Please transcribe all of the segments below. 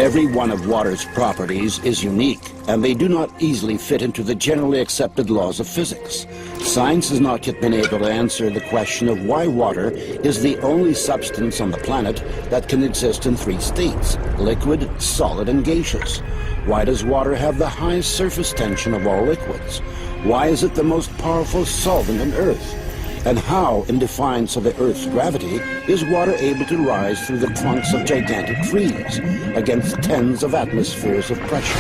Every one of water's properties is unique, and they do not easily fit into the generally accepted laws of physics. Science has not yet been able to answer the question of why water is the only substance on the planet that can exist in three states: liquid, solid, and gaseous. Why does water have the highest surface tension of all liquids? Why is it the most powerful solvent on Earth? And how, in defiance of the Earth's gravity, is water able to rise through the trunks of gigantic trees against tens of atmospheres of pressure?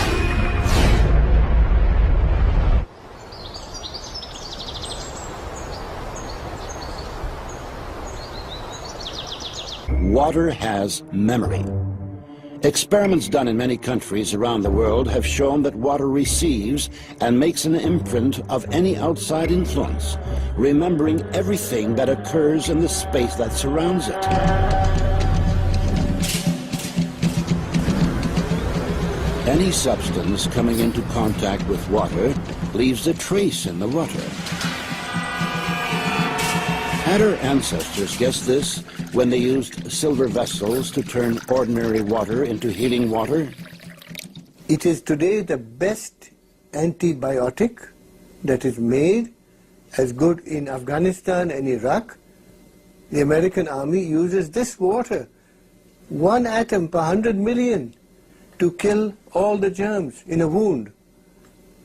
Water has memory. Experiments done in many countries around the world have shown that water receives and makes an imprint of any outside influence, remembering everything that occurs in the space that surrounds it. Any substance coming into contact with water leaves a trace in the water. Had our ancestors guessed this when they used silver vessels to turn ordinary water into healing water? It is today the best antibiotic that is made, as good in Afghanistan and Iraq. The American army uses this water, 1 atom per 100 million, to kill all the germs in a wound.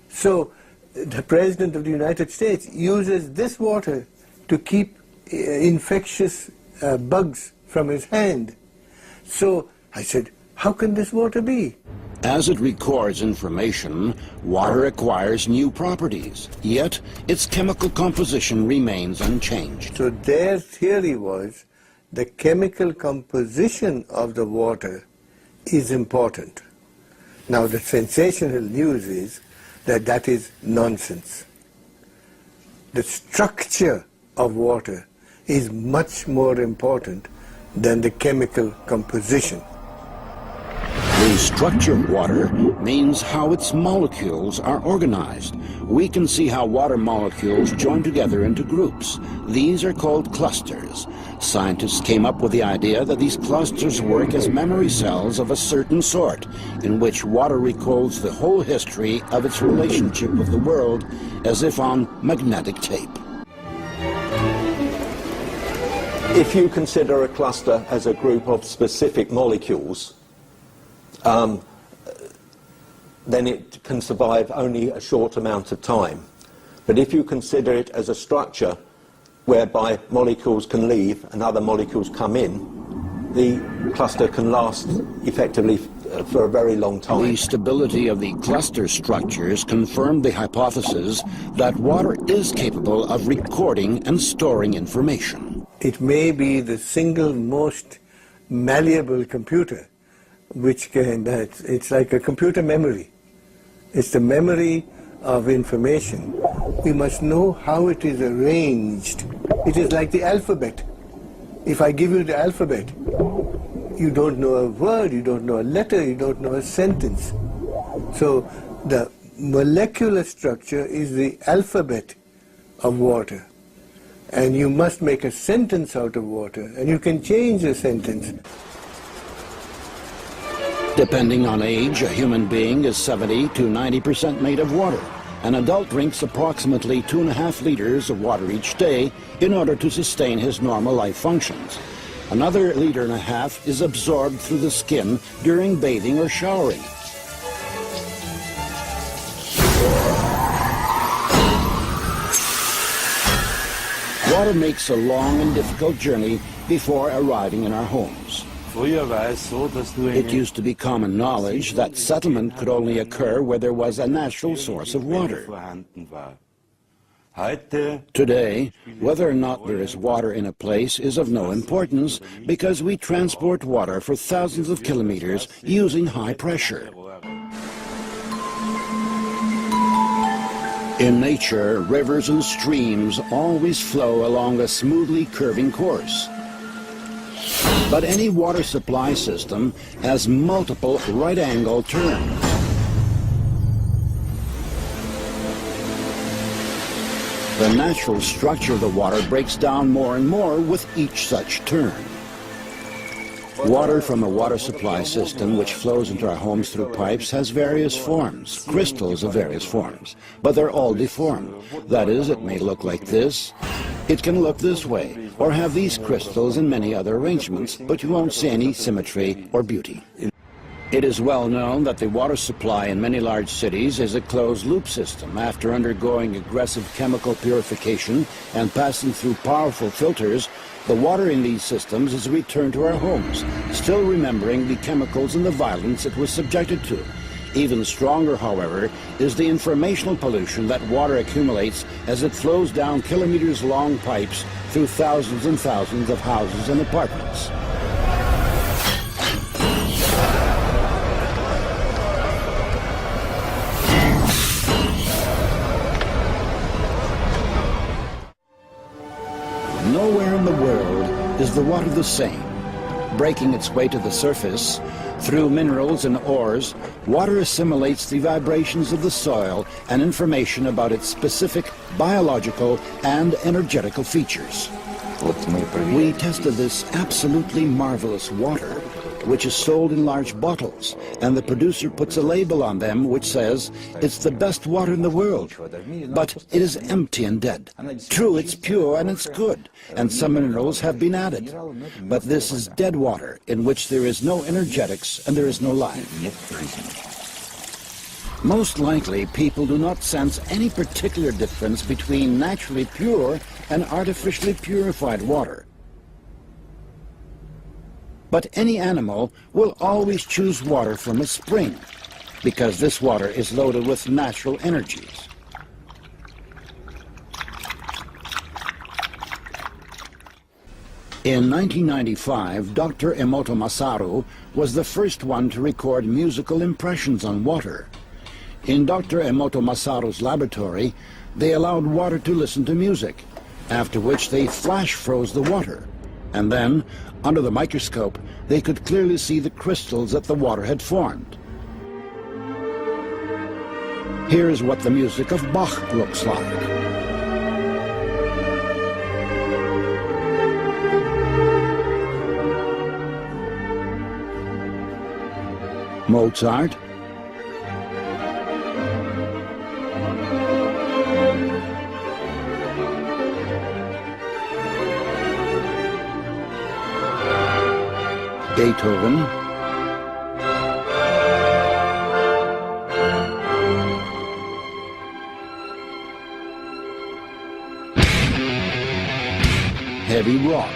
So the President of the United States uses this water to keep infectious bugs from his hand. So I said, how can this water be? As it records information, water acquires new properties, yet its chemical composition remains unchanged. So their theory was the chemical composition of the water is important. Now the sensational news is that that is nonsense. The structure of water is much more important than the chemical composition. The structure of water means how its molecules are organized. We can see how water molecules join together into groups. These are called clusters. Scientists came up with the idea that these clusters work as memory cells of a certain sort, in which water recalls the whole history of its relationship with the world as if on magnetic tape. If you consider a cluster as a group of specific molecules, then it can survive only a short amount of time. But if you consider it as a structure whereby molecules can leave and other molecules come in, the cluster can last effectively for a very long time. The stability of the cluster structures confirmed the hypothesis that water is capable of recording and storing information. It may be the single most malleable computer, which can, it's like a computer memory. It's the memory of information. We must know how it is arranged. It is like the alphabet. If I give you the alphabet, you don't know a word, you don't know a letter, you don't know a sentence. So the molecular structure is the alphabet of water. And you must make a sentence out of water, and you can change the sentence. Depending on age, a human being is 70 to 90% made of water. An adult drinks approximately 2.5 liters of water each day in order to sustain his normal life functions. Another 1.5 liters is absorbed through the skin during bathing or showering. Water makes a long and difficult journey before arriving in our homes. It used to be common knowledge that settlement could only occur where there was a natural source of water. Today, whether or not there is water in a place is of no importance because we transport water for thousands of kilometers using high pressure. In nature, rivers and streams always flow along a smoothly curving course. But any water supply system has multiple right-angle turns. The natural structure of the water breaks down more and more with each such turn. Water from a water supply system which flows into our homes through pipes has various forms, crystals of various forms, but they're all deformed. That is, it may look like this, it can look this way, or have these crystals and many other arrangements, but you won't see any symmetry or beauty. It is well known that the water supply in many large cities is a closed-loop system. After undergoing aggressive chemical purification and passing through powerful filters, the water in these systems is returned to our homes, still remembering the chemicals and the violence it was subjected to. Even stronger, however, is the informational pollution that water accumulates as it flows down kilometers-long pipes through thousands and thousands of houses and apartments. Nowhere in the world is the water the same. Breaking its way to the surface, through minerals and ores, water assimilates the vibrations of the soil and information about its specific biological and energetical features. We tested this absolutely marvelous water, which is sold in large bottles, and the producer puts a label on them which says it's the best water in the world, but it is empty and dead. True, it's pure and it's good, and some minerals have been added, but this is dead water in which there is no energetics and there is no life. Most likely, people do not sense any particular difference between naturally pure and artificially purified water. But any animal will always choose water from a spring, because this water is loaded with natural energies. In 1995, Dr. Emoto Masaru was the first one to record musical impressions on water. In Dr. Emoto Masaru's laboratory, they allowed water to listen to music, after which they flash froze the water. And then, under the microscope, they could clearly see the crystals that the water had formed. Here's what the music of Bach looks like. Mozart. Beethoven. Heavy rock.